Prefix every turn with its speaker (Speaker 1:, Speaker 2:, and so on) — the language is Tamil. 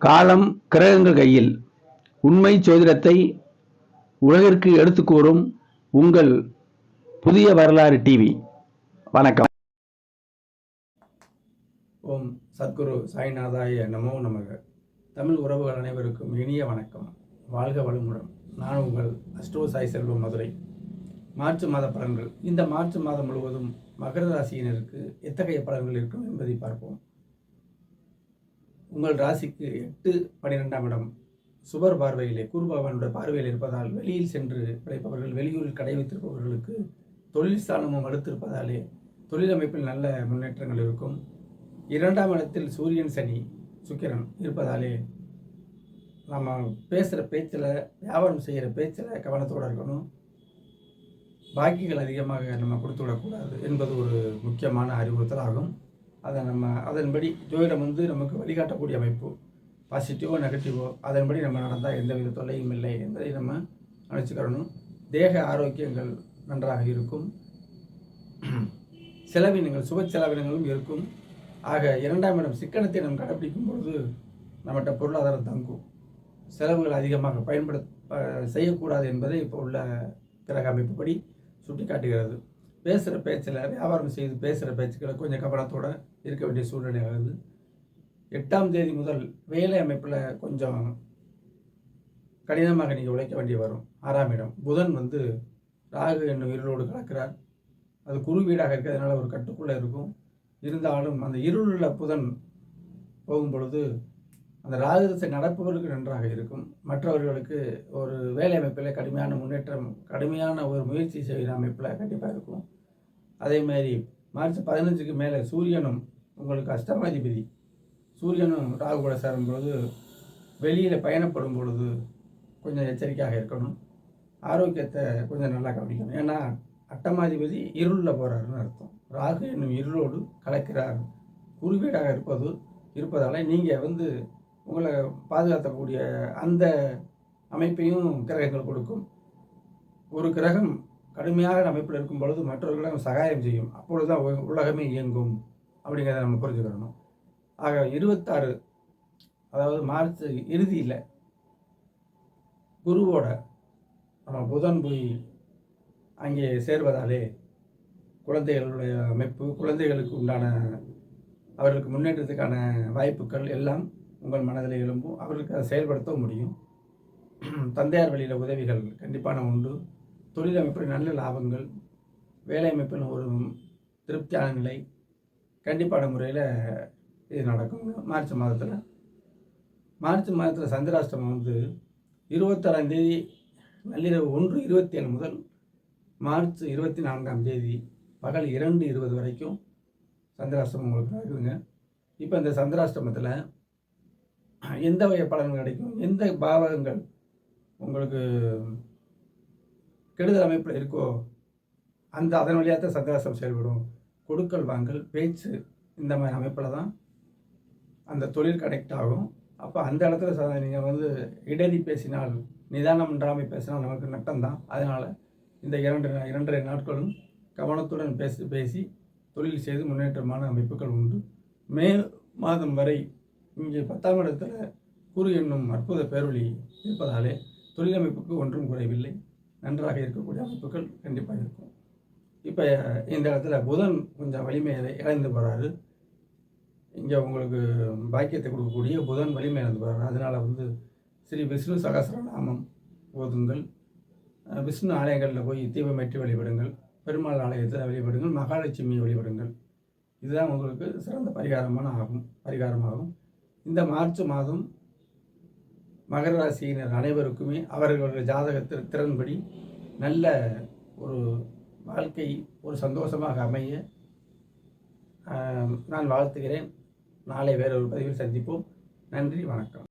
Speaker 1: காலம் கிரகங்கள் கையில். உண்மை ஜோதிடத்தை உலகிற்கு எடுத்துக் கூறும் உங்கள் புதிய வரலாறு டிவி. வணக்கம்.
Speaker 2: ஓம் சத்குரு சாய்நாதாய நமோ நமக. தமிழ் உறவுகள் அனைவருக்கும் இனிய வணக்கம். வாழ்க வளமுடன். நான் உங்கள் அஸ்ட்ரோ சாய் செல்வம், மதுரை. மார்ச் மாத பலன்கள். இந்த மார்ச் மாதம் முழுவதும் மகர ராசியினருக்கு எத்தகைய பலன்கள் இருக்கும் என்பதை பார்ப்போம். உங்கள் ராசிக்கு 8, 12ஆம் இடம் சுபர் பார்வையிலே, குரு பகவானுடைய பார்வையில் இருப்பதால் வெளியில் சென்று பிழைப்பவர்கள், வெளியூரில் கடை வைத்திருப்பவர்களுக்கு தொழில் ஸ்தானமும் அடுத்திருப்பதாலே தொழில் அமைப்பில் நல்ல முன்னேற்றங்கள் இருக்கும். 2ஆம் இடத்தில் சூரியன், சனி, சுக்கிரன் இருப்பதாலே நம்ம பேசுகிற பேச்சில், வியாபாரம் செய்கிற பேச்சில் கவனத்தோடு இருக்கணும். பாக்கிகள் அதிகமாக நம்ம கொடுத்து விடக்கூடாது என்பது ஒரு முக்கியமான அறிவுறுத்தல் ஆகும். அதன்படி ஜோதிடம் நமக்கு வழிகாட்டக்கூடிய அமைப்பு. பாசிட்டிவோ நெகட்டிவோ அதன்படி நம்ம நடந்தால் எந்தவித தொல்லையும் இல்லை என்பதை நம்ம நினச்சிக்கிறணும். தேக ஆரோக்கியங்கள் நன்றாக இருக்கும். செலவினங்கள், சுப செலவினங்களும் இருக்கும். ஆக 2ஆம் இடம் சிக்கனத்தை நம்ம கடைப்பிடிக்கும் பொழுது நம்மகிட்ட பொருளாதாரம் தங்கும். செலவுகள் அதிகமாக செய்யக்கூடாது என்பதை இப்போ உள்ள கிரக அமைப்புப்படி சுட்டி காட்டுகிறது. பேசுகிற பேச்சில், வியாபாரம் செய்து பேசுகிற பேச்சுக்களை கொஞ்சம் கவனத்தோடு இருக்க வேண்டிய சூழ்நிலை ஆகுது. 8ஆம் தேதி முதல் வேலை அமைப்பில் கொஞ்சம் கடினமாக நீங்கள் உழைக்க வேண்டிய வரும். 6ஆம் இடம் புதன் ராகு என்னும் இருளோடு கலக்கிறார். அது குரு வீடாக இருக்கிறதுனால ஒரு கட்டுக்குள்ளே இருக்கும். இருந்தாலும் அந்த இருளுள்ள புதன் போகும் பொழுது அந்த ராகு திசை நடப்பவர்களுக்கு நன்றாக இருக்கும். மற்றவர்களுக்கு ஒரு வேலை அமைப்பில் கடுமையான முன்னேற்றம், கடுமையான ஒரு முயற்சி செய்கிற அமைப்பில் கண்டிப்பாக இருக்கும். அதேமாதிரி மார்ச் 15க்கு மேலே சூரியனும் உங்களுக்கு அஷ்டமாதிபதி சூரியனும் ராகு கூட சேரும் பொழுது வெளியில் பயணப்படும் பொழுது கொஞ்சம் எச்சரிக்கையாக இருக்கணும். ஆரோக்கியத்தை கொஞ்சம் நல்லா கவனிக்கணும். ஏன்னா அட்டமாதிபதி இருளில் போகிறாருன்னு அர்த்தம். ராகு என்னும் இருளோடு கலக்கிறார். குருவீடாக இருப்பதால் நீங்கள் உங்களை பாதுகாக்கக்கூடிய அந்த அமைப்பையும் கிரகங்கள் கொடுக்கும். ஒரு கிரகம் கடுமையாக அமைப்பில் இருக்கும் பொழுது மற்றவர்களும் சகாயம் செய்யும். அப்பொழுது தான் உலகமே இயங்கும் அப்படிங்கிறத நம்ம புரிஞ்சுக்கிறணும். ஆக 26, அதாவது மார்ச் இறுதியில் குருவோட நம்ம புதன் போய் அங்கே சேர்வதாலே குழந்தைகளுடைய அமைப்பு, குழந்தைகளுக்கு உண்டான அவர்களுக்கு முன்னேற்றத்துக்கான வாய்ப்புகள் எல்லாம் உங்கள் மனதில் எழும்பும். அவர்களுக்கு அதை செயல்படுத்த முடியும். தந்தையார் வழியில் உதவிகள் கண்டிப்பான உண்டு. தொழில் அமைப்பில் நல்ல லாபங்கள், வேலை அமைப்பில் ஒரு திருப்தியான நிலை கண்டிப்பான முறையில் இது நடக்கும். மார்ச் மாதத்தில் சந்திராஷ்டமம் 26ஆம் தேதி நள்ளிரவு 1:27 முதல் மார்ச் 24ஆம் தேதி பகல் 2:20 வரைக்கும் சந்திராஷ்டமம் உங்களுக்கு நடக்குதுங்க. இப்போ இந்த சந்திராஷ்டமத்தில் எந்த வகை பலன்கள் கிடைக்கும், எந்த பாவகங்கள் உங்களுக்கு கெடுதல் அமைப்பில் இருக்கோ அதன் வழியாக தான் சந்திராஷ்டமம் செயல்படும். கொடுக்கல் வாங்கல், பேச்சு, இந்த மாதிரி அமைப்பில் தான் அந்த தொழில் கனெக்ட் ஆகும். அப்போ அந்த இடத்துல நீங்கள் இடறி பேசினால், நிதானம் இன்றாமல் பேசினால் நமக்கு நட்டம்தான். அதனால் இந்த 2.5 நாட்களும் கவனத்துடன் பேசி தொழில் செய்து முன்னேற்றமான அமைப்புகள் உண்டு. மே மாதம் வரை இங்கே 10ஆம் இடத்துல குரு என்னும் அற்புத பேரொளி இருப்பதாலே தொழில் அமைப்புக்கு ஒன்றும் குறைவில்லை. நன்றாக இருக்கக்கூடிய அமைப்புகள் கண்டிப்பாக இருக்கும். இப்போ இந்த இடத்துல புதன் கொஞ்சம் வலிமையை இழந்து போகிறாரு. இங்கே உங்களுக்கு பாக்கியத்தை கொடுக்கக்கூடிய புதன் வலிமை இழந்து போகிறாரு. அதனால் ஸ்ரீ விஷ்ணு சகஸ்ரநாமம் ஓதுங்கள். விஷ்ணு ஆலயங்களில் போய் தீபமேற்றி வழிபடுங்கள். பெருமாள் ஆலயத்தில் வழிபடுங்கள். மகாலட்சுமி வழிபடுங்கள். இதுதான் உங்களுக்கு சிறந்த பரிகாரமாகும். இந்த மார்ச் மாதம் மகர ராசியினர் அனைவருக்குமே அவர்களுடைய ஜாதகத்தில் திறன்படி நல்ல ஒரு வாழ்க்கை, ஒரு சந்தோஷமாக அமைய நான் வாழ்த்துகிறேன். நாளை வேறொரு பதிவில் சந்திப்போம். நன்றி, வணக்கம்.